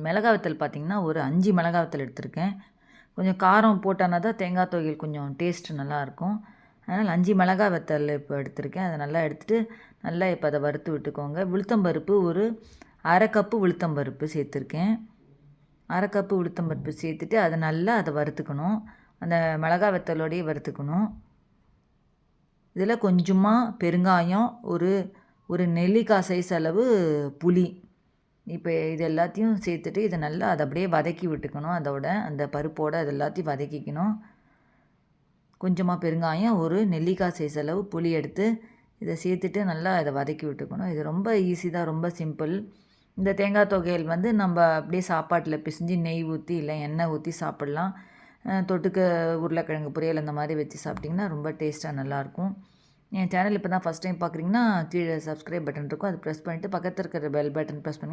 மிளகாய் வத்தல் பார்த்திங்கன்னா ஒரு 5 மிளகாய் வத்தல் எடுத்திருக்கேன். கொஞ்சம் காரம் போட்டானா தான் தேங்காய் துவையல் கொஞ்சம் டேஸ்ட்டு நல்லாயிருக்கும். அதனால் 5 மிளகாய் வத்தல் இப்போ எடுத்திருக்கேன். அதை நல்லா எடுத்துகிட்டு நல்லா இப்போ அதை வறுத்து விட்டுக்கோங்க. உளுத்தம்பருப்பு ஒரு 1/2 கப்பு உளுத்தம்பருப்பு சேர்த்துருக்கேன். 1/2 கப்பு உளுத்தம்பருப்பு சேர்த்துட்டு அதை நல்லா அதை வறுத்துக்கணும். அந்த மிளகாய் வத்தலோடையே வறுத்துக்கணும். இதில் கொஞ்சமாக பெருங்காயம், ஒரு நெல்லிக்காய் சைஸ் அளவு புளி, இப்போ இது எல்லாத்தையும் சேர்த்துட்டு இதை நல்லா அதை அப்படியே வதக்கி விட்டுக்கணும். அந்த பருப்போடு அது எல்லாத்தையும் வதக்கிக்கணும். கொஞ்சமாக பெருங்காயம், ஒரு நெல்லிக்காய் சைஸ் அளவு புளி எடுத்து இதை சேர்த்துட்டு நல்லா அதை வதக்கி விட்டுக்கணும். இது ரொம்ப ஈஸி தான், ரொம்ப சிம்பிள். இந்த தேங்காய் துவையல் நம்ம அப்படியே சாப்பாட்டில் பிசைஞ்சு நெய் ஊற்றி இல்லை எண்ணெய் ஊற்றி சாப்பிட்லாம். தொட்டுக்க உருளைக்கிழங்கு பொரியல் அந்த மாதிரி வச்சு சாப்பிட்டிங்கன்னா ரொம்ப டேஸ்ட்டாக நல்லாயிருக்கும். என் சேனல் இப்போ தான் ஃபஸ்ட் டைம் பார்க்குறீங்கன்னா கீழே சப்ஸ்கிரைப் பட்டன் இருக்கும், அதை ப்ரெஸ் பண்ணிவிட்டு பக்கத்தில் இருக்கிற பெல் பட்டன் ப்ரெஸ் பண்ணுங்கள்.